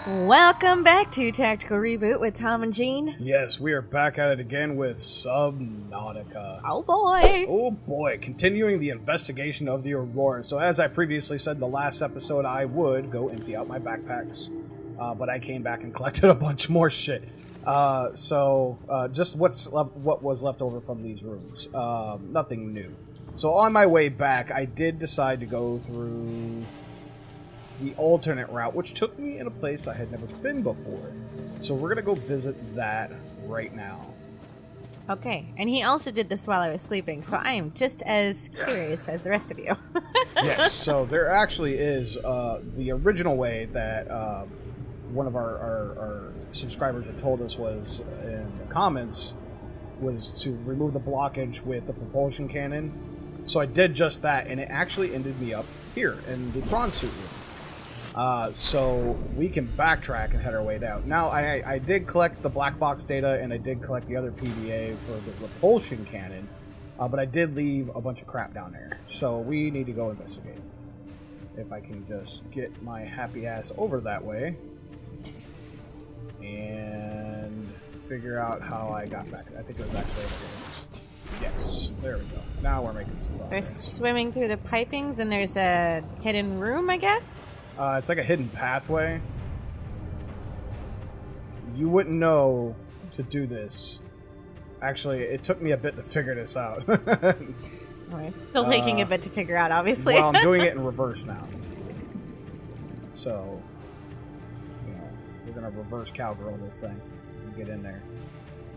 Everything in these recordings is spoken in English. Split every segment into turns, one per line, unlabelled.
Welcome back to Tactical Reboot with Tom and Jean.
Yes, we are back at it again with Subnautica.
Oh boy!
Oh boy, continuing the investigation of the Aurora. So as I previously said in the last episode, I would go empty out my backpacks. But I came back and collected a bunch more shit. Just what was left over from these rooms. Nothing new. So on my way back, I did decide to go through the alternate route, which took me in a place I had never been before. So we're gonna go visit that right now.
Okay, and he also did this while I was sleeping, so I am just as curious as the rest of you.
Yes, so there actually is the original way that one of our subscribers had told us was in the comments was to remove the blockage with the propulsion cannon. So I did just that, and it actually ended me up here in the bronze suit room. So we can backtrack and head our way down. Now, I did collect the black box data, and I did collect the other PDA for the repulsion cannon, but I did leave a bunch of crap down there. So we need to go investigate. If I can just get my happy ass over that way and figure out how I got back. I think it was actually over here. Yes, there we go. Now we're making some progress.
They're swimming through the pipings, and there's a hidden room, I guess?
It's like a hidden pathway. You wouldn't know to do this. Actually, it took me a bit to figure this out.
Oh, it's still taking a bit to figure out, obviously.
Well, I'm doing it in reverse now. So, we're going to reverse cowgirl this thing and get in there.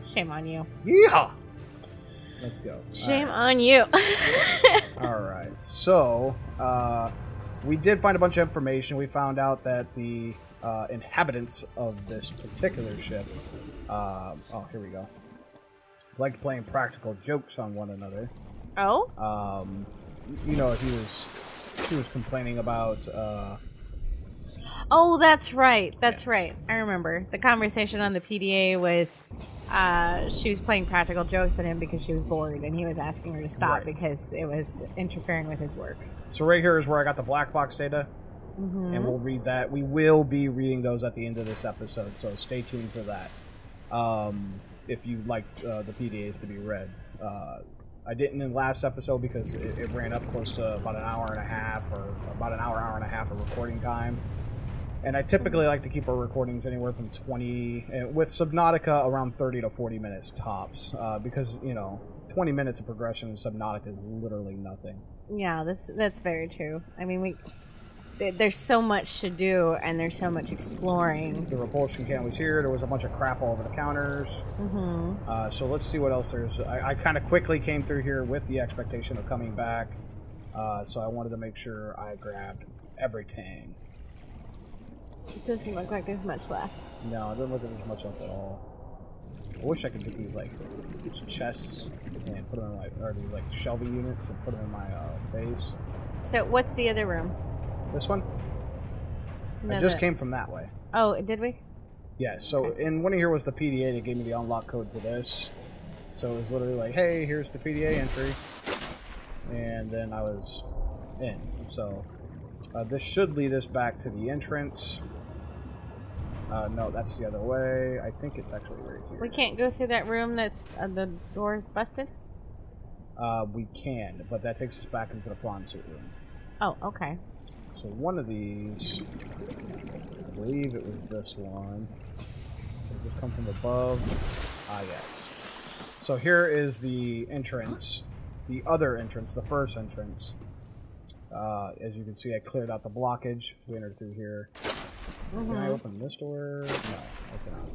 Shame on you.
Yeehaw! Let's go.
Shame on you.
Alright, so, we did find a bunch of information. We found out that the inhabitants of this particular ship, here we go, liked playing practical jokes on one another.
Oh?
She was complaining about,
Oh, that's right. That's right. I remember. The conversation on the PDA was she was playing practical jokes at him because she was bored, and he was asking her to stop because it was interfering with his work.
So right here is where I got the black box data, and we'll read that. We will be reading those at the end of this episode, so stay tuned for that. If you liked the PDAs to be read. I didn't in the last episode because it ran up close to about an hour and a half, or about an hour and a half of recording time. And I typically like to keep our recordings anywhere from 20, with Subnautica around 30 to 40 minutes tops, because, 20 minutes of progression in Subnautica is literally nothing.
Yeah, that's very true. I mean, there's so much to do, and there's so much exploring.
The repulsion can was here. There was a bunch of crap all over the counters. So let's see what else there's. I kind of quickly came through here with the expectation of coming back, so I wanted to make sure I grabbed everything.
It doesn't look like there's much left.
No, it doesn't look like there's much left at all. I wish I could get these chests and put them in or these shelving units and put them in my base.
So what's the other room?
This one?
No,
I just came from that way.
Oh, did we?
Yeah, so in one of here was the PDA that gave me the unlock code to this. So it was literally like, hey, here's the PDA entry. And then I was in. So this should lead us back to the entrance. No, that's the other way. I think it's actually right here.
We can't go through that room that's the door's busted?
We can, but that takes us back into the prawn suit room.
Oh, okay.
So one of these, I believe it was this one. Did it just come from above? Ah, yes. So here is the entrance, the other entrance, the first entrance. As you can see, I cleared out the blockage. We entered through here. Can I open this door? No, I cannot.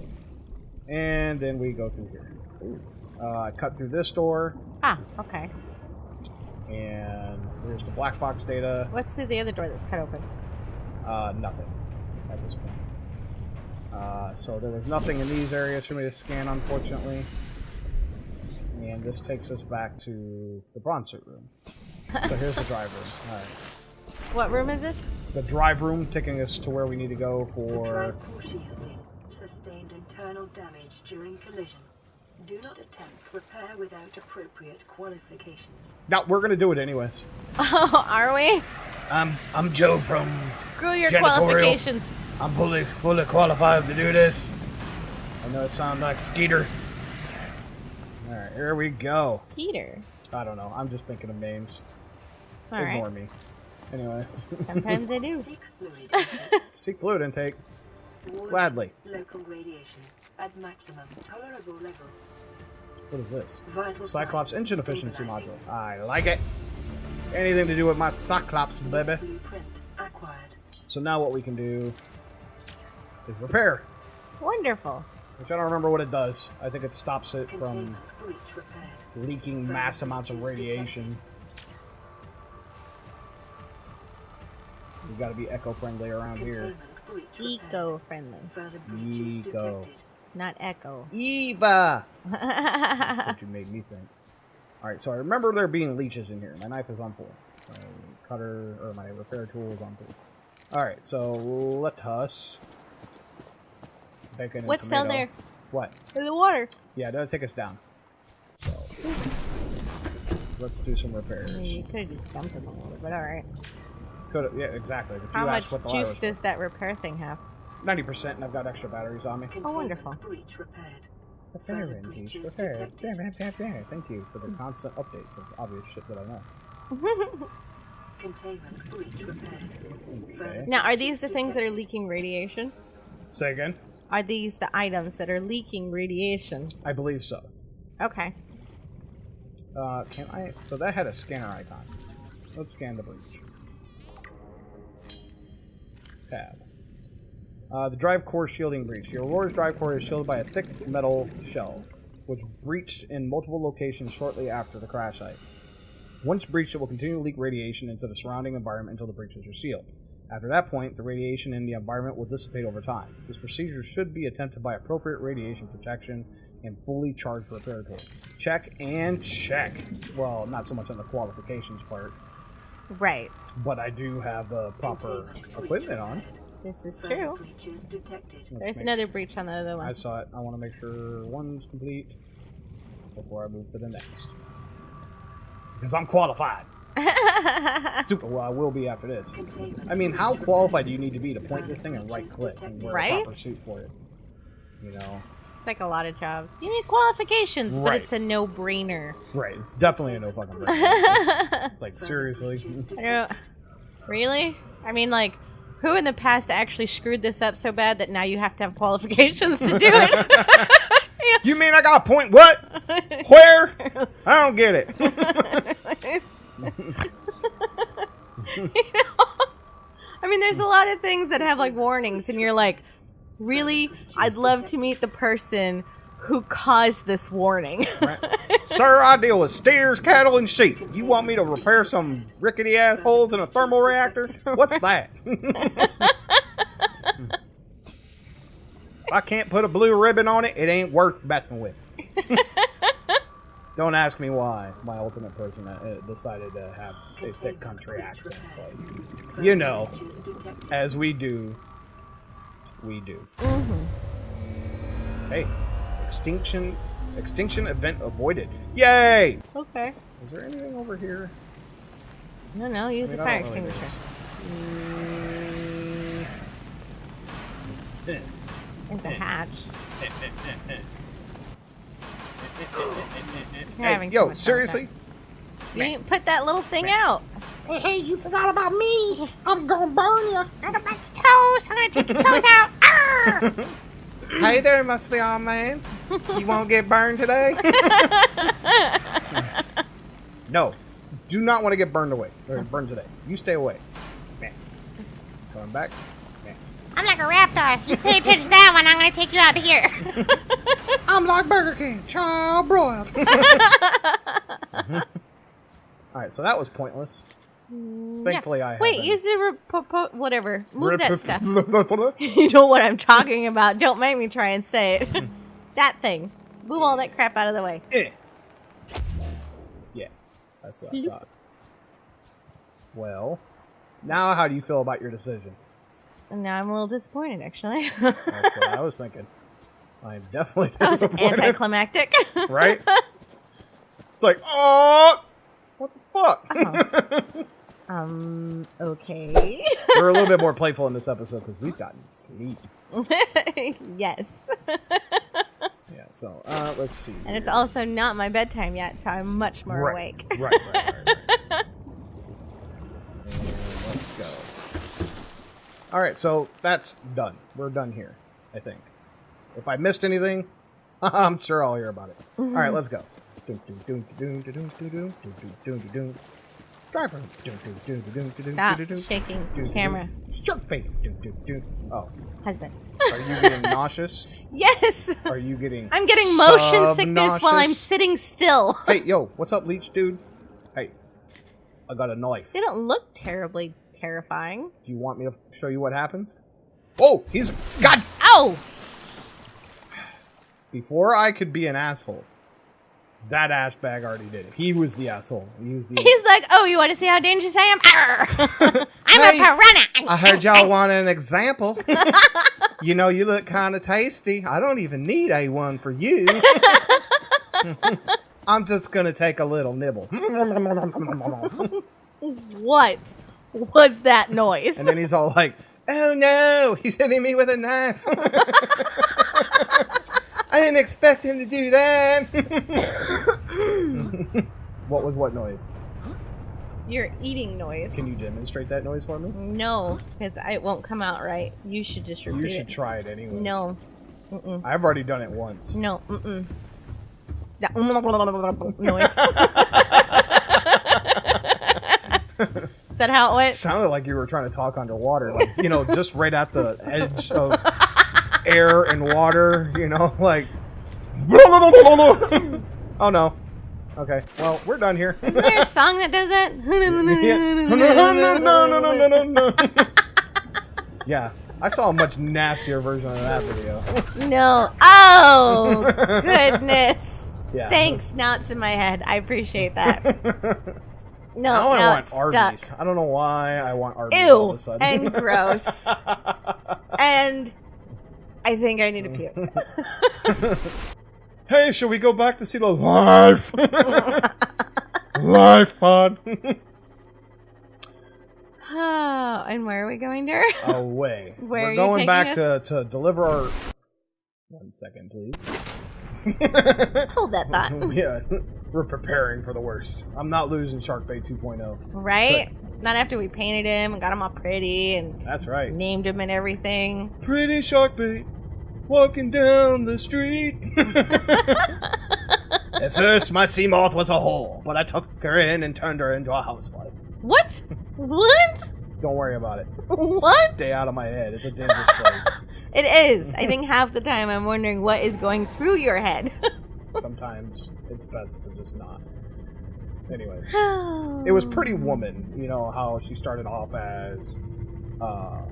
And then we go through here. I cut through this door.
Ah, okay.
And here's the black box data.
What's through the other door that's cut open?
Nothing at this point. So there was nothing in these areas for me to scan, unfortunately. And this takes us back to the bronze suit room. So here's the drive room. All right.
What room is this?
The drive room, taking us to where we need to go for...
The drive core shielding sustained internal damage during collision. Do not attempt repair without appropriate qualifications.
No, we're gonna do it anyways.
Oh, are we?
I'm Joe from
Screw your
Janitorial.
qualifications.
I'm fully qualified to do this. I know it sounds like Skeeter. Alright, here we go.
Skeeter.
I don't know. I'm just thinking of names.
All
Ignore
right.
me. Anyway.
Sometimes I do.
Seek fluid intake.
Seek fluid intake.
Warning,
Gladly.
Local radiation at maximum tolerable level.
What is this?
Vital
Cyclops
signs
engine efficiency
stabilizing.
module. I like it. Anything to do with my Cyclops, baby.
Blueprint acquired.
So now what we can do is repair.
Wonderful.
Which I don't remember what it does. I think it stops it from
Containment breach repaired.
leaking mass amounts of radiation. We gotta be eco-friendly around here.
Containment breach repaired.
Eco-friendly.
Further breaches
Eco.
detected.
Not echo.
Eva! That's what you made me think. Alright, so I remember there being leeches in here. My knife is on full. My cutter, or my repair tool is on full. Alright, so let us... Bacon and
What's down
tomato.
there?
What?
In the water.
Yeah, that'll take us down. So, let's do some repairs.
You could have just dumped it in the water, but alright.
Could yeah, exactly. But
How
you
much
asked what the ladder
juice
was
does that repair thing have?
for. 90%, and I've got extra batteries on me.
Containment
wonderful.
breach repaired.
Repair
Further
and piece,
breaches
repair.
detected.
Thank you for the constant updates of obvious shit that I know.
Containment breach repaired.
Okay.
Now, are these the things that are leaking radiation?
Say again?
Are these the items that are leaking radiation?
I believe so.
Okay.
Can I? So that had a scanner icon. Let's scan the breach. Tab. The drive core shielding breach. The Aurora's drive core is shielded by a thick metal shell, which breached in multiple locations shortly after the crash site. Once breached, it will continue to leak radiation into the surrounding environment until the breaches are sealed. After that point, the radiation in the environment will dissipate over time. This procedure should be attempted by appropriate radiation protection and fully charged repair tool. Check and check. Well, not so much on the qualifications part,
Right.
but I do have the proper equipment on.
This is
Further
true.
breaches detected.
Let's
There's
make
another
sure-
breach on the other one.
I saw it. I want to make sure one's complete before I move to the next. Because I'm qualified. Stupid. Well, I will be after this.
Containment
I mean, how qualified do you need to be to point this thing and right click and wear
Right?
a proper suit for it? You know?
It's like a lot of jobs. You need qualifications, but
Right.
it's a no-brainer.
Right. It's definitely a no fucking brainer. Like,
Further
seriously.
breaches
I don't... Really? I mean, like, who in the past actually screwed this up so bad that now you have to have qualifications to do it?
You mean I got a point what? Where? I don't get it.
You know? I mean, there's a lot of things that have like warnings, and you're like, really? I'd love to meet the person who caused this warning.
Right. Sir, I deal with steers, cattle, and sheep. You want me to repair some rickety assholes in a thermal reactor? What's that? If I can't put a blue ribbon on it, it ain't worth messing with. Don't ask me why my ultimate person decided to have a thick country accent. But, you know,
breaches detected.
as we do, we do. Hey, extinction event avoided. Yay!
Okay.
Is there anything over here?
No, use
I
a
mean, I
fire
don't really
extinguisher. There's a hatch. You're
Hey,
having too
yo,
much fun with
seriously?
that. You didn't put that little thing out.
Hey, you forgot about me. I'm gonna burn you.
I'm gonna bite your toes. I'm gonna take your toes out. Arr!
Hey there, muscly arm man. You won't get burned today? No. Do not want to get burned away. Or burned today. You stay away. Man. Coming back. Man.
I'm like a raptor. You pay attention to that one. I'm gonna take you out of here.
I'm like Burger King. Child broiled. Alright, so that was pointless. Thankfully, I have
Wait,
been.
use the whatever. Move that stuff.
stuff.
You know what I'm talking about. Don't make me try and say it. That thing. Move all that crap out of the way.
Yeah, that's what I thought. Well, now how do you feel about your decision?
And now I'm a little disappointed, actually.
That's what I was thinking. I'm definitely
That was
disappointed.
anticlimactic.
Right? It's like, oh, what the fuck?
Okay.
We're a little bit more playful in this episode because we've gotten sleep.
Yes.
Yeah, so let's see.
And it's also not my bedtime yet, so I'm much more awake.
Right. And let's go. All right, so that's done. We're done here, I think. If I missed anything, I'm sure I'll hear about it. All right, let's go. Driver.
Stop shaking camera.
Shark bait. Oh.
Husband.
Are you getting nauseous?
Yes.
Are you getting
I'm getting motion sickness while I'm
subnauseous?
sitting still.
Hey, yo, what's up, leech dude? Hey, I got a knife.
They don't look terribly terrifying.
Do you want me to show you what happens? Oh, he's... God!
Ow!
Before I could be an asshole, that ass bag already did it. He was the asshole.
He's like, oh, you want to see how dangerous I am? I'm
Hey,
a piranha.
I heard y'all want an example. You know, you look kind of tasty. I don't even need A1 for you. I'm just going to take a little nibble.
What was that noise?
And then he's all like, oh no, he's hitting me with a knife. I didn't expect him to do that. What was what noise?
Your eating noise.
Can you demonstrate that noise for me?
No, because it won't come out right. You should just repeat
You
it.
should try it anyway.
No.
I've already done it once.
No. That noise. Is that how it went?
It sounded like you were trying to talk underwater. Like, you know, just right at the edge of air and water, you know, like... Oh, no. Okay, well, we're done here.
Isn't there a song that does that?
No. Yeah, I saw a much nastier version of that video.
No. Oh, goodness.
Yeah.
Thanks, now it's in my head. I appreciate that. No,
Now I
now
want
it's
Arby's.
stuck.
I don't know why I want Arby's all of
Ew,
a sudden.
and gross. And I think I need to puke.
Hey, shall we go back to see the live? Live pod.
Oh, and where are we going, dear?
Away.
Where are
We're
you
going
taking
back
us?
to deliver our... 1 second, please.
Hold that thought.
Yeah, we're preparing for the worst. I'm not losing Shark Bait 2.0.
Right? Not after we painted him and got him all pretty and
That's right.
named him and everything.
Pretty Shark Bait, walking down the street. At first, my sea moth was a whore, but I took her in and turned her into a housewife.
What? What?
Don't worry about it.
What?
Stay out of my head. It's a dangerous place.
It is. I think half the time I'm wondering what is going through your head.
Sometimes it's best to just not. Anyways, it was Pretty Woman. You know how she started off as a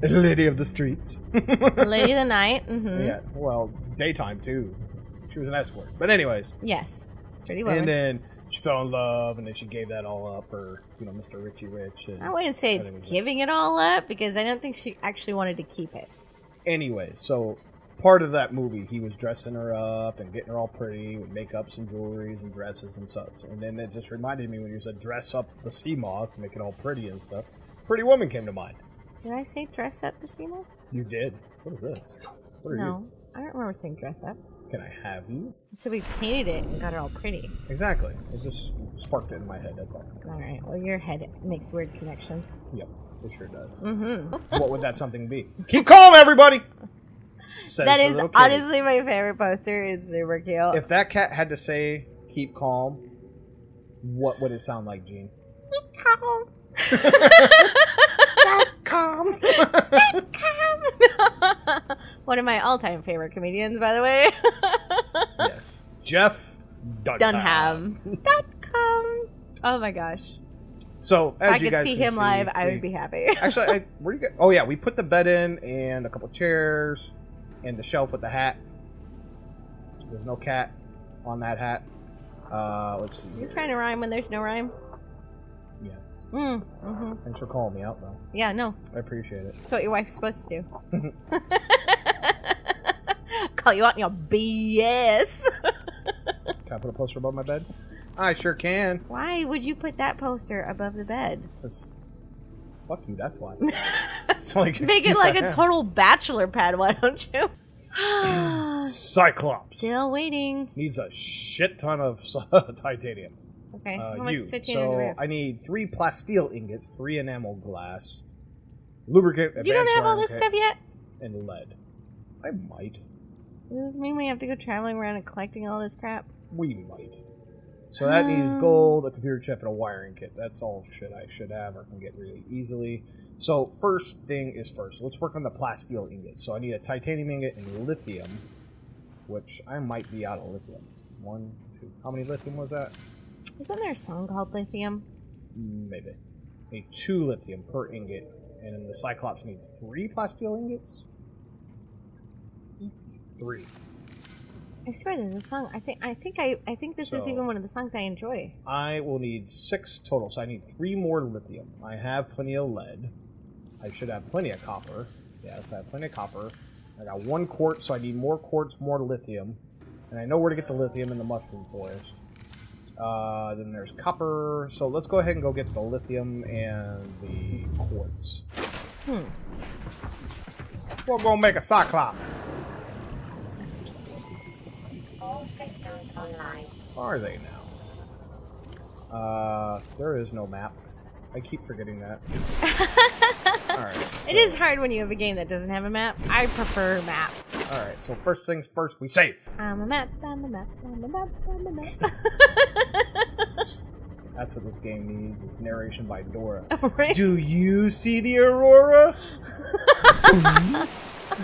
lady of the streets.
Lady of the night. Mm-hmm.
Yeah, well, daytime too. She was an escort. But anyways,
Yes. Pretty woman.
and then she fell in love, and then she gave that all up for, you know, Mr. Richie Rich. And
I wouldn't say it's
everything.
giving it all up because I don't think she actually wanted to keep it.
Anyway, so part of that movie, he was dressing her up and getting her all pretty with makeups and jewelries and dresses and such. And then it just reminded me when you said dress up the sea moth, make it all pretty and stuff. Pretty Woman came to mind.
Did I say dress up the Seymour?
You did. What is this? What are
No. I don't remember saying dress up.
you? Can I have you?
So we painted it and got it all pretty.
Exactly. It just sparked it in my head, that's all.
Alright. Well, your head makes weird connections.
Yep, it sure does.
Mm-hmm.
What would that something be? Keep calm, everybody! Says
That
the
is
little kitty.
honestly my favorite poster. It's super cute.
If that cat had to say, keep calm, what would it sound like, Gene?
Keep calm.
Calm.
One of my all-time favorite comedians, by the way.
Yes. Jeff Dunham.
Dunham.com. Oh my gosh.
So,
If
as
I
you
could
guys
see
can
him live, I
we-
would be happy.
Actually, where you go? Oh yeah, we put the bed in and a couple chairs and the shelf with the hat. There's no cat on that hat. Let's see.
You're
here.
trying to rhyme when there's no rhyme?
Yes.
Mm-hmm.
Thanks for calling me out, though.
Yeah, no.
I appreciate it.
That's what your wife's supposed to do. Call you out in your BS.
Can I put a poster above my bed? I sure can.
Why would you put that poster above the bed?
Fuck you, that's why. It's the only
Make it
excuse
like
I
a
have.
total bachelor pad, why don't you?
Cyclops.
Still waiting.
Needs a shit ton of titanium.
Okay, how much titanium do we
So
have?
I need 3 plasteel ingots, 3 enamel glass, lubricant,
You don't
advanced
have all
wiring
this
kit,
stuff yet?
and lead. I might.
Does this mean we have to go traveling around and collecting all this crap?
We might. So that needs gold, a computer chip, and a wiring kit. That's all shit I should have or can get really easily. So first thing is first. Let's work on the plasteel ingot. So I need a titanium ingot and lithium, which I might be out of lithium. 1, 2. How many lithium was that?
Isn't there a song called Lithium?
Maybe. I need 2 lithium per ingot, and then the Cyclops needs 3 plasteel ingots. 3.
I swear there's a song. I think this is even one of the songs I enjoy.
I will need 6 total, so I need 3 more lithium. I have plenty of lead. I should have plenty of copper. Yes, I have plenty of copper. I got 1 quartz, so I need more quartz, more lithium. And I know where to get the lithium in the mushroom forest. Then there's copper. So let's go ahead and go get the lithium and the quartz. We're gonna make a Cyclops.
All systems online.
Are they now? There is no map. I keep forgetting that. Alright, so,
It is hard when you have a game that doesn't have a map. I prefer maps.
alright, so first things first, we save.
I'm a map, I'm a map, I'm a map, I'm a map.
That's what this game needs, is narration by Dora.
Right?
Do you see the Aurora?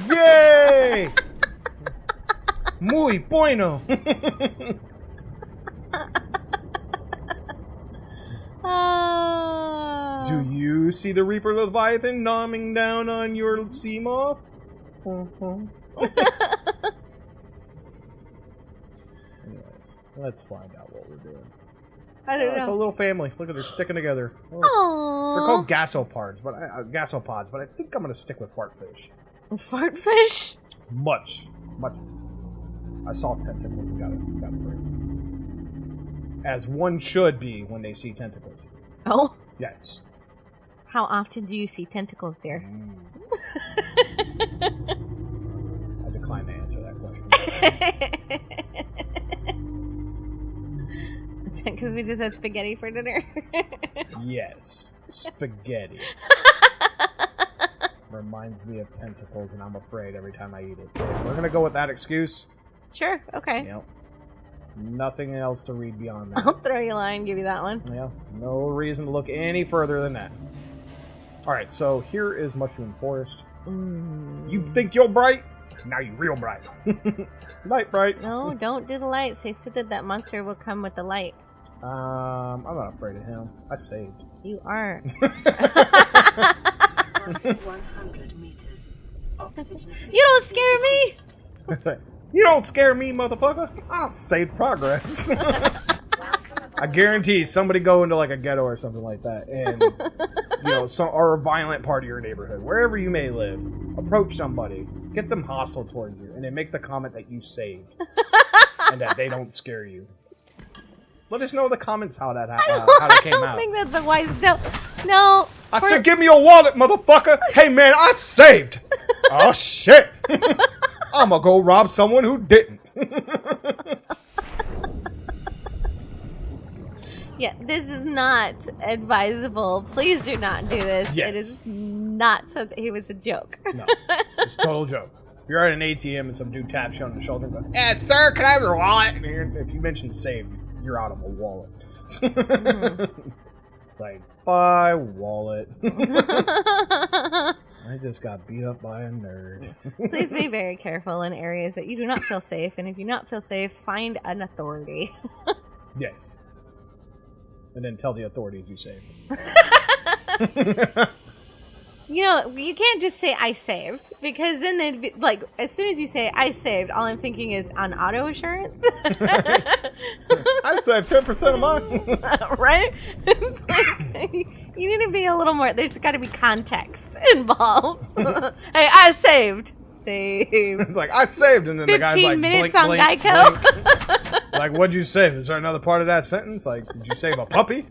Yay! Muy bueno!
Oh.
Do you see the Reaper Leviathan nomming down on your sea moth? Anyways, let's find out what we're doing.
I don't
It's a
know.
little family. Look at they're sticking together. Oh,
Aww.
they're called gasopods, but I think I'm gonna stick with fartfish.
Fartfish?
Much. I saw tentacles and got afraid. As one should be when they see tentacles.
Oh.
Yes.
How often do you see tentacles, dear?
I decline to answer that question.
Because we just had spaghetti for dinner.
Yes. Spaghetti. Reminds me of tentacles, and I'm afraid every time I eat it. We're gonna go with that excuse.
Sure, okay.
You know, nothing else to read beyond that.
I'll throw you a line, give you that one.
Yeah, no reason to look any further than that. Alright, so here is Mushroom Forest. You think you're bright? Now you're real bright. Light bright.
No, don't do the lights. They said that that monster will come with the light.
I'm not afraid of him. I saved.
You are.
100 meters. Oxygen
You don't scare me!
You don't scare me, motherfucker. I saved progress. I guarantee somebody go into like a ghetto or something like that, and or a violent part of your neighborhood, wherever you may live, approach somebody, get them hostile towards you, and then make the comment that you saved and that they don't scare you. Let us know in the comments how that came
I don't
out.
think that's a wise... No.
I said, give me your wallet, motherfucker. Hey, man, I saved. Oh, shit. I'm gonna go rob someone who didn't.
Yeah, this is not advisable. Please do not do this.
Yes.
It is not something... It was a joke.
No, it's a total joke. If you're at an ATM and some dude taps you on the shoulder and goes, sir, can I have your wallet? And if you mention saved, you're out of a wallet. Like, bye, wallet. I just got beat up by a nerd.
Please be very careful in areas that you do not feel safe. And if you not feel safe, find an authority.
Yes. And then tell the authorities you saved.
You know, you can't just say I saved, because then they'd be like, as soon as you say I saved, all I'm thinking is on auto insurance.
I saved 10% of mine.
Right? It's like, you need to be a little more, there's got to be context involved. Hey, I saved. Saved.
It's like, I saved, and then the guy's
15
like,
minutes
blink,
on
blink,
Geico.
blink. Like, what'd you save? Is there another part of that sentence? Like, did you save a puppy?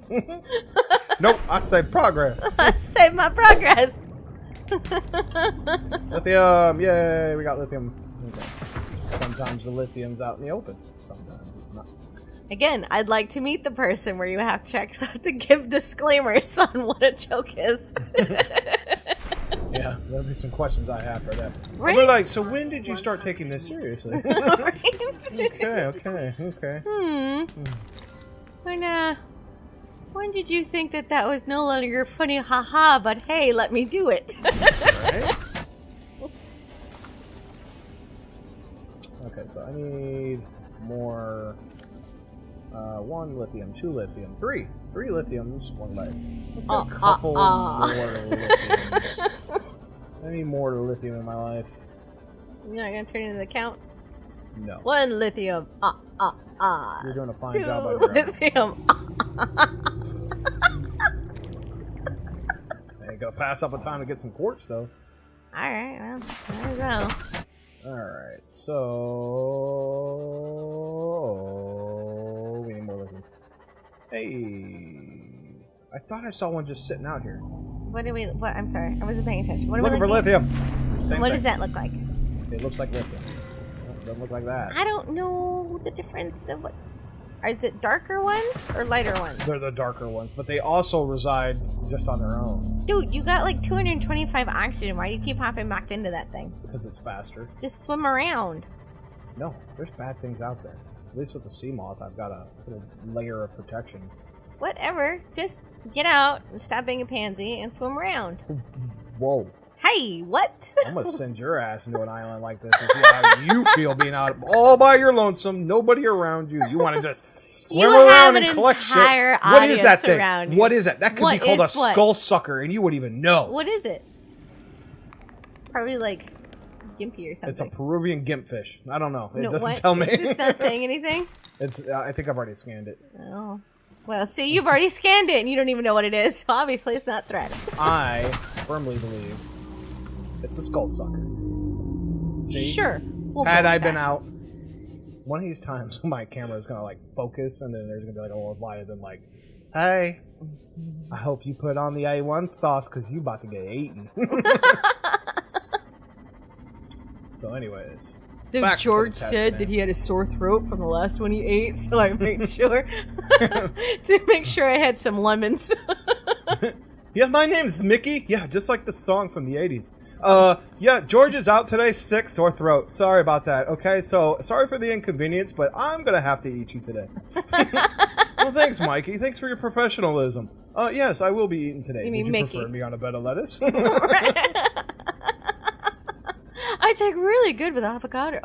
Nope, I saved progress.
I saved my progress.
Lithium, yay, we got lithium. Okay. Sometimes the lithium's out in the open. Sometimes it's not.
Again, I'd like to meet the person where you have to give disclaimers on what a joke is.
Yeah, there'll be some questions I have for them.
Right?
They're like, so when did you start taking this seriously? Okay.
When did you think that was no longer funny, haha, but hey, let me do it?
Right? Okay, so I need more. 1 lithium, 2 lithium, 3 lithiums, 1 lead. Let's get a couple more lithiums. I need more lithium in my life.
You're not gonna turn into the count?
No.
1 lithium.
You're doing a fine
2
job on your own.
lithium.
I ain't gonna pass up a time to get some quartz though.
Alright, well, there you go.
Alright, so we need more lithium. Hey, I thought I saw one just sitting out here.
What? I'm sorry, I wasn't paying attention. What are
Looking
we
for
looking at?
lithium. Same
What
thing.
does that look like?
It looks like lithium. It doesn't look like that.
I don't know the difference of what. Is it darker ones or lighter ones?
They're the darker ones, but they also reside just on their own.
Dude, you got like 225 oxygen. Why do you keep hopping back into that thing?
Because it's faster.
Just swim around.
No, there's bad things out there. At least with the sea moth, I've got a little layer of protection.
Whatever. Just get out, stop being a pansy, and swim around.
Whoa.
Hey, what?
I'm going to send your ass into an island like this and see how you feel being out all by your lonesome, nobody around you. You want to just swim around and collect shit. What is that thing? What is that? That could be called a skull sucker, and you wouldn't even know.
What is it? Probably like gimpy or something.
It's a Peruvian gimpfish. I don't know. It doesn't
what?
tell me.
It's not saying anything?
It's. I think I've already scanned it.
Oh. Well, see, you've already scanned it, and you don't even know what it is, so obviously it's not threat.
I firmly believe it's a skull sucker. See?
Sure. We'll
Had I been out, one of these times my camera is gonna like focus, and then there's gonna be like a little Leviathan like, "Hey, I hope you put on the A1 sauce because you about to get eaten." So, anyways.
So George said that he had a sore throat from the last one he ate, so I made sure to make sure I had some lemons.
Yeah, my name's Mickey. Yeah, just like the song from the 80s. Yeah, George is out today, sick, sore throat. Sorry about that, okay? So, sorry for the inconvenience, but I'm gonna have to eat you today. Well, thanks, Mikey. Thanks for your professionalism. Yes, I will be eating today.
You mean
Would you
Mickey?
prefer me on a bed of lettuce?
I take really good with avocado.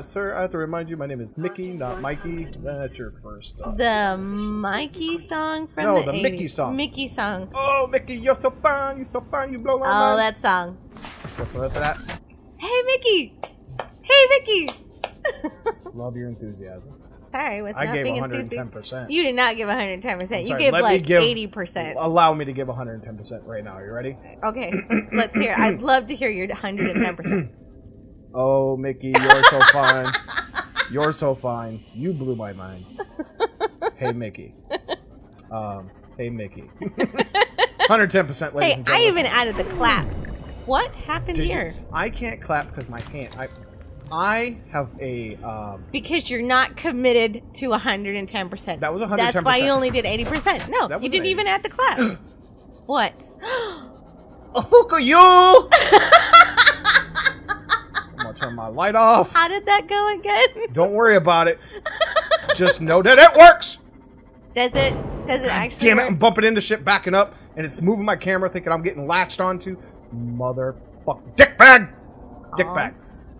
Sir, I have to remind you, my name is Mickey, not Mikey. That's your first.
The Mikey song from
No,
the
the
80s.
Mickey song.
Mickey song.
Oh, Mickey, you're so fine, you blow my
Oh,
mind.
that song.
What's the rest of that?
Hey, Mickey! Hey, Mickey!
Love your enthusiasm.
Sorry, was
I
not
gave
being
110%.
You did not give 110%. You
Sorry,
gave
let me
like
give-
80%.
Allow me to give 110% right now. Are you ready?
Okay, let's hear. I'd love to hear your 110%.
Oh, Mickey, you're so fine. You're so fine. You blew my mind. Hey, Mickey. Hey, Mickey. 110%, ladies
Hey,
and
I
gentlemen.
even added the clap. What happened
Did
here?
you? I can't clap because my hand. I have a.
Because you're not committed to 110%.
That was 110%.
That's why you only did 80%. No,
That
you
was
didn't
80.
even add the clap. What?
A hook of you! I'm gonna turn my light off.
How did that go again?
Don't worry about it. Just know that it works.
Does it actually
Damn it!
work?
I'm bumping into shit, backing up, and it's moving my camera, thinking I'm getting latched onto. Motherfucker, dickbag, dickbag.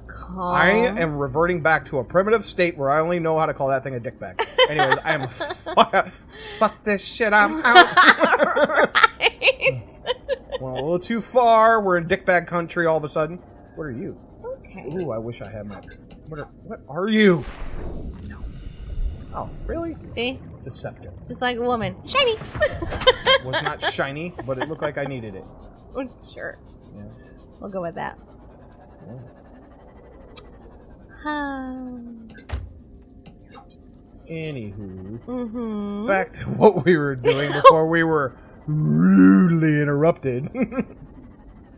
Calm.
I am reverting back to a primitive state where I only know how to call that thing a dickbag. Anyways, I am fuck this shit. I'm out.
Right.
Well, a little too far. We're in dickbag country all of a sudden. What are you?
Okay.
Ooh, I wish I had my. What are you? Oh, really?
See?
Deceptive.
Just like a woman. Shiny.
Was not shiny, but it looked like I needed it.
Sure.
Yeah.
We'll go with that.
Yeah. Anywho, back to what we were doing before we were rudely interrupted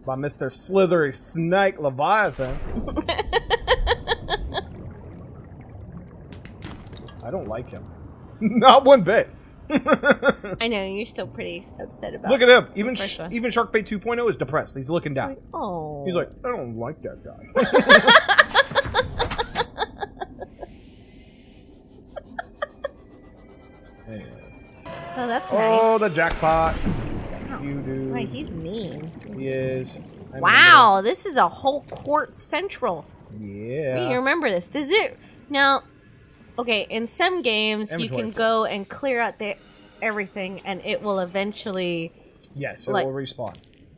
by Mr. Slithery Snake Leviathan. I don't like him. Not one bit.
I know, you're still pretty upset about it.
Look at him. Even
first one.
even Sharkbait 2.0 is depressed. He's looking down.
Oh.
He's like, I don't like that guy. Anyway.
Oh, that's
Oh,
nice.
the jackpot.
Wow.
You dude.
Right, he's mean.
He is. I'm
Wow, this is a whole court central.
Yeah.
You remember this? Does it now? Okay, in some games you
Inventory
can
full.
go and clear out everything, and it will eventually
Yes, it
like-
will respawn.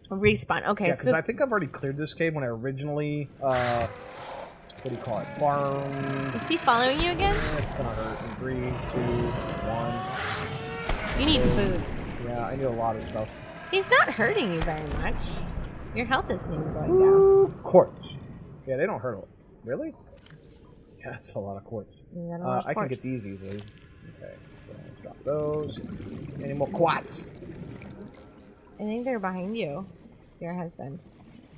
respawn. Okay,
Yeah, because
so
I think I've already cleared this cave when I originally, what do you call it? Farm.
is he following you again?
It's gonna hurt in 3, 2, 1.
You need food.
Yeah, I need a lot of stuff.
He's not hurting you very much. Your health isn't even going down.
Ooh, quartz. Yeah, they don't hurt a lot. Really? Yeah, that's a lot of quartz.
You got a lot of
I can
quartz.
get these easily. Okay, so let's drop those. Any more quartz?
I think they're behind you, your husband.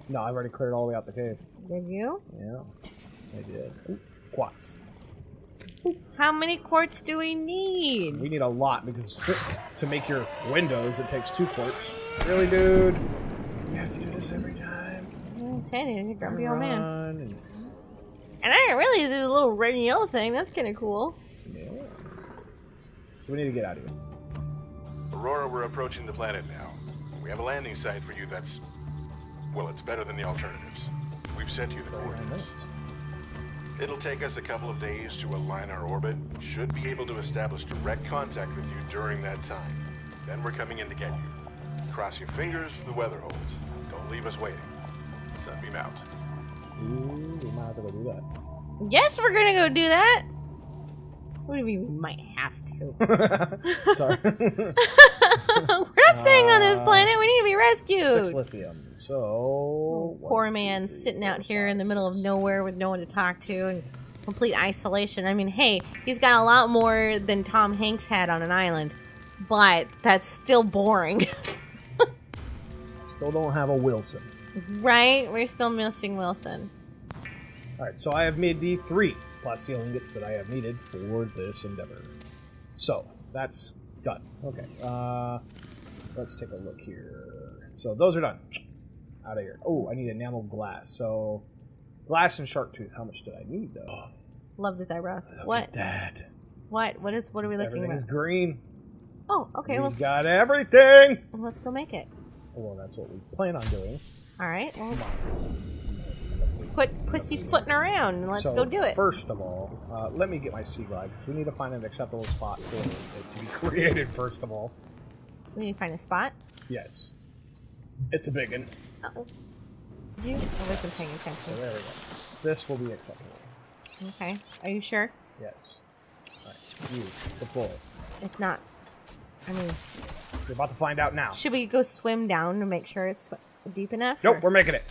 No, I've already cleared all the way out the cave.
Did you?
Yeah, I did. Ooh, quartz.
How many quartz do we need?
We need a lot because to make your windows, it takes 2 quartz. Really, dude? We have to do this every time.
I'm saying he's a grumpy old man.
Run
And I didn't realize it was a little red and yellow thing. That's kind of cool.
yeah. So we need to get out of here.
Aurora, we're approaching the planet now. We have a landing site for you that's... well, it's better than the alternatives. We've sent you the coordinates. It'll take us a couple of days to align our orbit. Should be able to establish direct contact with you during that time. Then we're coming in to get you. Cross your fingers for the weather holds. Don't leave us waiting. Sunbeam out.
Ooh, we might have to go do that.
Yes, we're gonna go do that. What do you mean we might have to?
Sorry.
We're not staying on this planet. We need to be
6
rescued.
lithium. So...
Poor
1,
man
2, 3,
sitting out
4,
here
5,
in the middle of
6.
nowhere with no one to talk to and complete isolation. I mean, hey, he's got a lot more than Tom Hanks had on an island, but that's still boring.
Still don't have a Wilson.
Right? We're still missing Wilson.
Alright, so I have made the 3 plasteel ingots that I have needed for this endeavor. So, that's done. Okay, let's take a look here. So, those are done. Out of here. Oh, I need enamel glass. So, glass and shark tooth. How much did I need, though?
Loved his eyebrows.
Look
What?
at that.
What are we looking
Everything
at?
is green.
Oh, okay.
We've got everything!
Well, let's go make it.
Well, that's what we plan on doing.
All right. Well,
Come on.
quit pussyfooting around and let's
So,
go do it.
First of all, let me get my sea glide, because we need to find an acceptable spot for it to be created, first of all.
We need to find a spot.
Yes. It's a big one.
Uh-oh. Did you? I wasn't paying
So
attention.
there we go. This will be acceptable.
Okay. Are you sure?
Yes. Alright, you, deploy.
It's not. I mean,
You're about to find out now.
should we go swim down to make sure it's deep enough?
Nope,
or-
we're making it.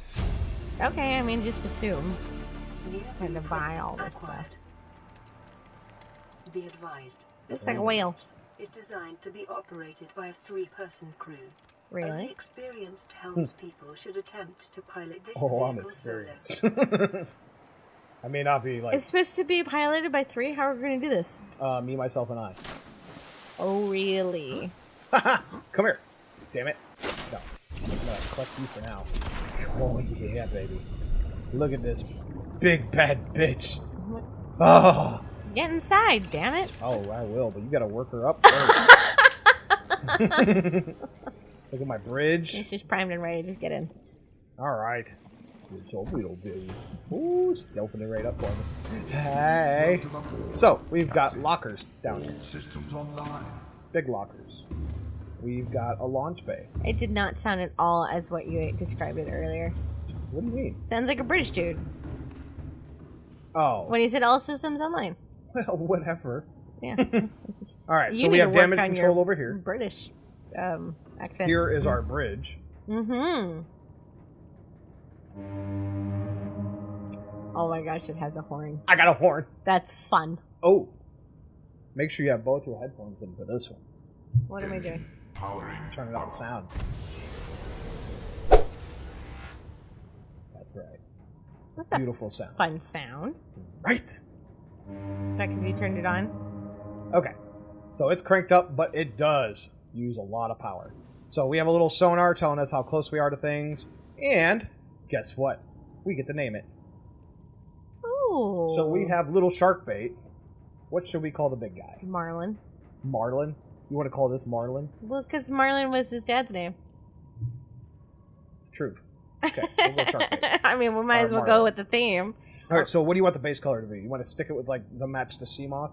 Okay, I mean, just assume.
New
Had to buy all this
acquired.
stuff.
Be advised.
Looks like a whale.
Is designed to be operated by a 3-person crew. Only
Really?
experienced helmspeople should attempt to pilot this
Oh, I'm
vehicle solo.
experienced. I may not be like
It's supposed to be piloted by 3? How are we going to do this?
me, myself, and I.
Oh, really?
Come here. Damn it. No. I'm gonna collect you for now. Oh, yeah, baby. Look at this big bad bitch. Oh.
Get inside, damn it.
Oh, I will, but you gotta work her up first. Look at my bridge.
It's just primed and ready. Just get in.
Alright. It's a little bit. Ooh, it's opening right up for me. Hey. So, we've got lockers down here.
Systems online.
Big lockers. We've got a launch bay.
It did not sound at all as what you described it earlier.
What do you mean?
Sounds like a British dude.
Oh.
When he said all systems online.
Well, whatever.
Yeah.
Alright, so
You
we
need
have
to work
damage
on
control
your
over here.
British accent.
Here is our bridge.
Mm-hmm. Oh my gosh, it has a horn.
I got a horn.
That's fun.
Oh. Make sure you have both your headphones in for this one.
What am I doing?
Turning up the sound. That's right.
That's
Beautiful
a
sound.
fun sound.
Right.
Is that because you turned it on?
Okay. So it's cranked up, but it does use a lot of power. So we have a little sonar telling us how close we are to things. And guess what? We get to name it.
Ooh.
So we have little shark bait. What should we call the big guy?
Marlin.
Marlin? You want to call this Marlin?
Well, because Marlin was his dad's name.
True. Okay, we'll go shark bait.
I mean, we might as well
Marlin.
go with the theme.
All right, so what do you want the base color to be? You want to stick it with, like, the match the sea moth?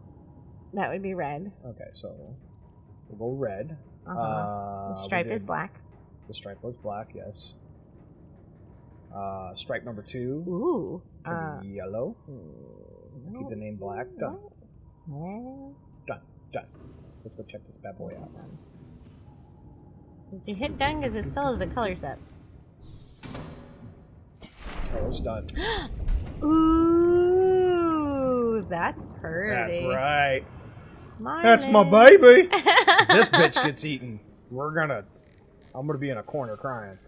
That would be red.
Okay, so we'll go red.
The stripe is black.
The stripe was black, yes. Stripe number 2.
Ooh.
Could be yellow.
No.
Keep the name black. Done.
No.
Done. Let's go check this bad boy out.
Did you hit done? Because it still has the color set.
Oh, it's done.
Ooh, that's pretty.
That's right.
Marlin.
That's my baby. This bitch gets eaten. I'm gonna be in a corner crying.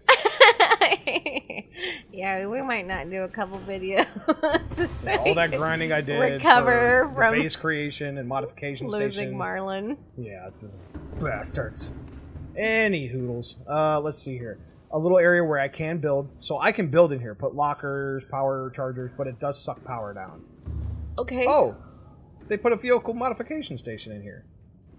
Yeah, we might not do a couple videos.
All that grinding I did
recover
for
from
the base creation and modification
losing
station.
Marlin.
Yeah, bastards. Any hoodles. Let's see here. A little area where I can build. So I can build in here. Put lockers, power chargers, but it does suck power down.
Okay.
Oh, they put a vehicle modification station in here.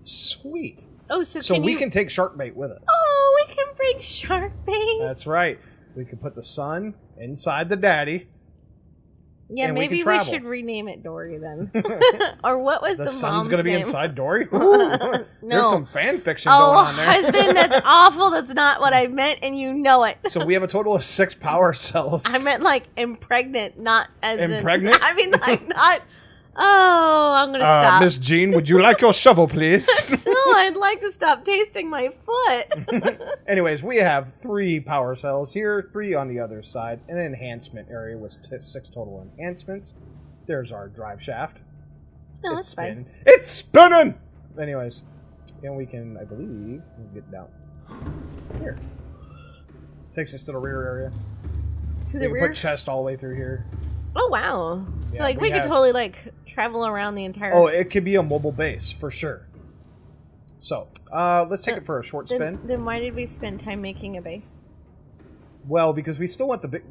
Sweet.
Oh, so
we can take shark bait with us.
Oh, we can bring shark bait.
That's right. We can put the son inside the daddy.
Yeah,
and
maybe
we
we should rename it Dory then. Or what was the mom's
son's gonna be
name?
inside Dory? Ooh,
No.
There's some fan fiction going on there.
Husband, that's awful. That's not what I meant, and you know it.
So we have a total of 6 power cells.
I meant like impregnant, not as
Impregnant?
I mean, like not. Oh, I'm gonna stop.
Miss Jean, would you like your shovel, please?
No, I'd like to stop tasting my foot.
Anyways, we have 3 power cells here, 3 on the other side, an enhancement area with 6 total enhancements. There's our drive shaft.
No, that's fine.
It's spinning! Anyways, and we can, I believe, get down here. Takes us to the rear area.
To
We
the
can
rear.
put chest all the way through here.
Oh wow! So
Yeah,
like we could
have-
totally like travel around the entire.
Oh, it could be a mobile base, for sure. So, let's take it for a short spin.
Then why did we spend time making a base?
Well, because we still want the big...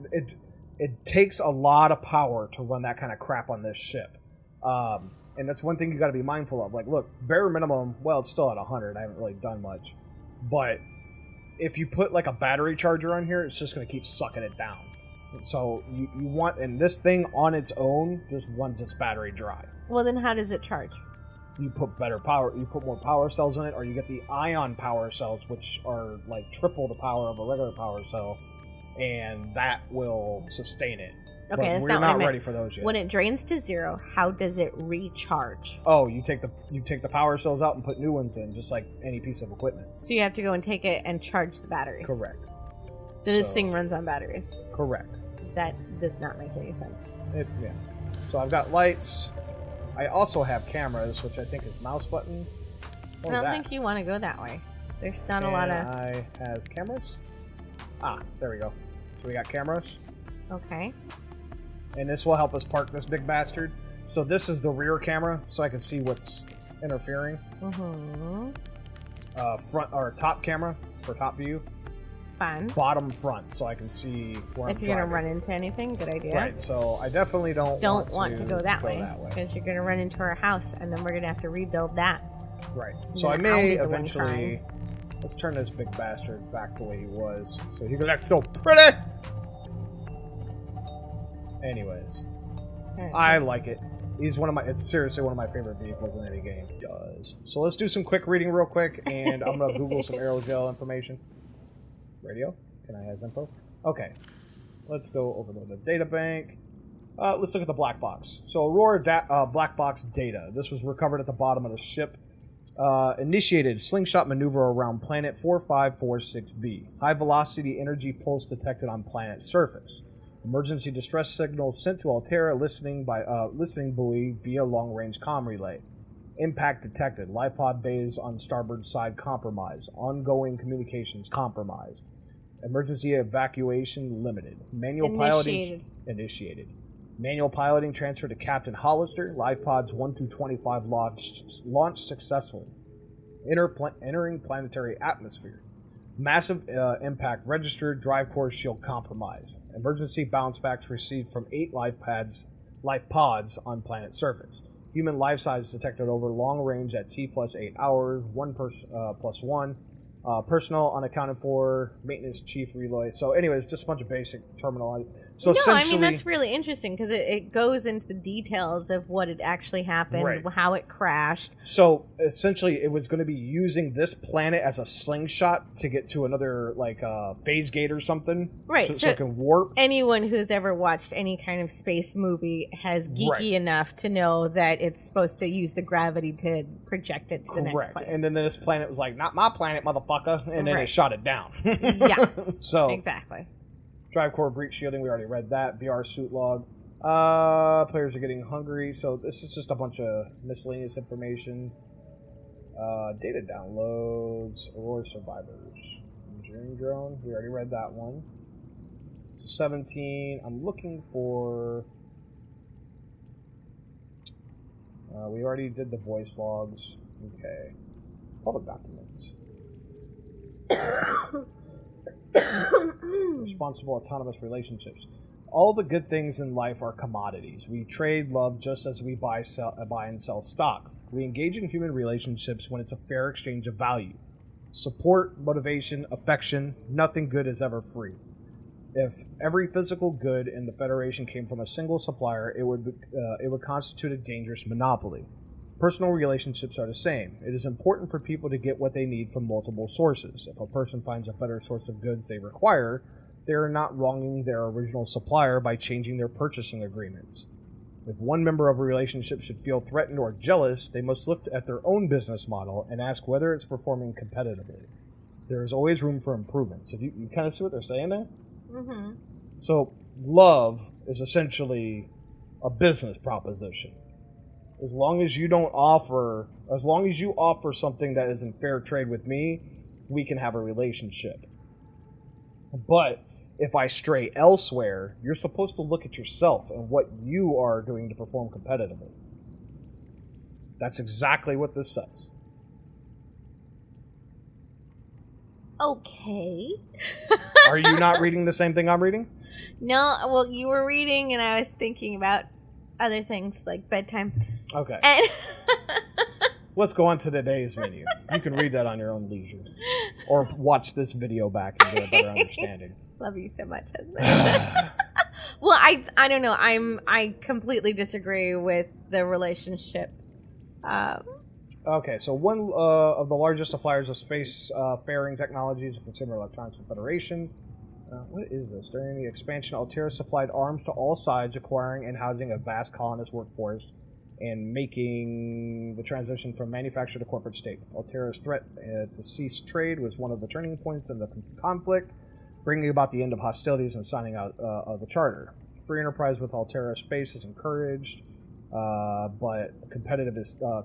It takes a lot of power to run that kind of crap on this ship. And that's one thing you got to be mindful of. Like, look, bare minimum... Well, it's still at 100. I haven't really done much. But if you put, like, a battery charger on here, it's just going to keep sucking it down. So, you want... And this thing on its own just runs its battery dry.
Well, then how does it charge?
You put better power, you put more power cells in it, or you get the ion power cells, which are like triple the power of a regular power cell, and that will sustain it.
Okay,
But
that's
we're
not what I
not
meant.
ready for those yet.
When it drains to 0, how does it recharge?
Oh, you take the power cells out and put new ones in, just like any piece of equipment.
So you have to go and take it and charge the batteries.
Correct.
So this thing runs on batteries.
Correct.
That does not make any sense.
Yeah. So I've got lights. I also have cameras, which I think is mouse button. What
I
was
don't
that?
think you want to go that way. There's not a lot of.
I has cameras. Ah, there we go. So we got cameras.
Okay.
And this will help us park this big bastard. So this is the rear camera, so I can see what's interfering.
Mm-hmm.
Front or top camera for top view.
Fun.
Bottom front, so I can see where
If
I'm
you're gonna
driving.
run into anything, good idea.
Right. So I definitely don't
want to go that way because you're gonna run into our house, and then we're gonna have to rebuild that.
Right.
And
So I
then I'll
may
be the one
eventually. Let's turn this big bastard back the way he was, so he can act so pretty. Anyways, I like it. He's one of my. It's seriously one of my favorite vehicles in any game. He does. So let's do some quick reading real quick, and I'm gonna Google some aerogel information. Radio? Can I have info? Okay. Let's go over to the data bank. Let's look at the black box. So Aurora black box data. This was recovered at the bottom of the ship. Initiated slingshot maneuver around planet 4546b. High velocity energy pulse detected on planet surface. Emergency distress signal sent to Altera listening buoy via long range comm relay. Impact detected. Life pod bays on starboard side compromised. Ongoing communications compromised. Emergency evacuation limited. Manual piloting initiated. Manual piloting transferred to Captain Hollister. Life pods 1 through 25 launched successfully. Entering planetary atmosphere. Massive impact registered. Drive core shield compromised. Emergency bounce backs received from 8 life pods on planet surface. Human life size detected over long range at T plus 8 hours. 1 plus 1. Personnel unaccounted for, maintenance chief relay. So anyways, just a bunch of basic terminology. So essentially,
that's really interesting because it goes into the details of what had actually happened,
right,
how it crashed.
So essentially, it was going to be using this planet as a slingshot to get to another, like, phase gate or something.
Right.
So it can warp.
Anyone who's ever watched any kind of space movie has geeky enough to know that it's supposed to use the gravity to project it to the next place.
And then this planet was like, not my planet, motherfucker. And then it shot it down.
Yeah.
So
exactly.
Drive core breach shielding, we already read that. VR suit log. Players are getting hungry. So this is just a bunch of miscellaneous information. Data downloads. Aurora survivors. Engineering drone. We already read that one. So 17. I'm looking for... we already did the voice logs. Okay. Public documents. Responsible autonomous relationships. All the good things in life are commodities. We trade love just as we buy and sell stock. We engage in human relationships when it's a fair exchange of value. Support, motivation, affection, nothing good is ever free. If every physical good in the Federation came from a single supplier, it would constitute a dangerous monopoly. Personal relationships are the same. It is important for people to get what they need from multiple sources. If a person finds a better source of goods they require, they are not wronging their original supplier by changing their purchasing agreements. If one member of a relationship should feel threatened or jealous, they must look at their own business model and ask whether it's performing competitively. There is always room for improvement. So you kind of see what they're saying there?
Mm-hmm.
So love is essentially a business proposition. As long as you offer something that is in fair trade with me, we can have a relationship. But if I stray elsewhere, you're supposed to look at yourself and what you are doing to perform competitively. That's exactly what this says.
Okay.
Are you not reading the same thing I'm reading?
No, well, you were reading and I was thinking about other things like bedtime.
Okay.
And
let's go on to today's menu. You can read that on your own leisure. Or watch this video back and get a better understanding.
Love you so much, husband. Well, I don't know. I completely disagree with the relationship.
Okay, so one of the largest suppliers of space faring technologies, Consumer Electronics Federation. What is this? During the expansion, Altera supplied arms to all sides, acquiring and housing a vast colonist workforce and making the transition from manufacturer to corporate state. Altera's threat to cease trade was one of the turning points in the conflict, bringing about the end of hostilities and signing out of the charter. Free enterprise with Altera space is encouraged, but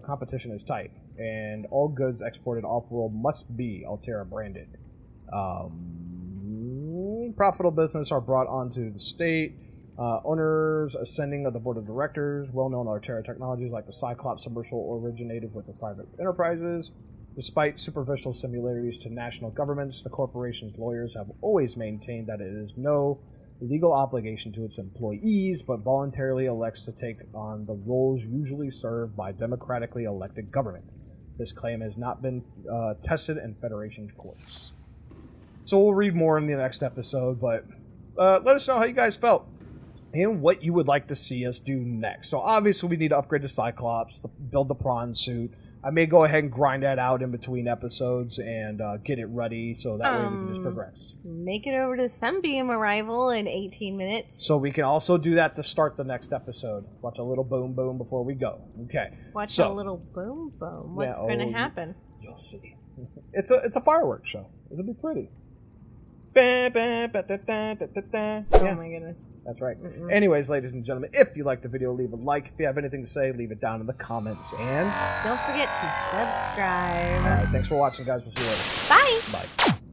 competition is tight, and all goods exported off-world must be Altera branded. Profitable business are brought onto the state. Owners ascending of the board of directors. Well-known Altera technologies like the CYCLOPS submersible originated with the private enterprises. Despite superficial similarities to national governments, the corporation's lawyers have always maintained that it is no legal obligation to its employees, but voluntarily elects to take on the roles usually served by democratically elected government. This claim has not been tested in Federation courts. So we'll read more in the next episode, but let us know how you guys felt and what you would like to see us do next. So obviously we need to upgrade the Cyclops, build the prawn suit. I may go ahead and grind that out in between episodes and get it ready so that way we can just progress.
Make it over to Sunbeam arrival in 18 minutes.
So we can also do that to start the next episode. Watch a little boom boom before we go. Okay.
Watch a little boom boom. What's going to happen?
You'll see. It's a fireworks show. It'll be pretty.
Oh my goodness.
That's right. Anyways, ladies and gentlemen, if you liked the video, leave a like. If you have anything to say, leave it down in the comments. And
don't forget to subscribe.
all right, thanks for watching, guys. We'll see you later.
Bye.
Bye.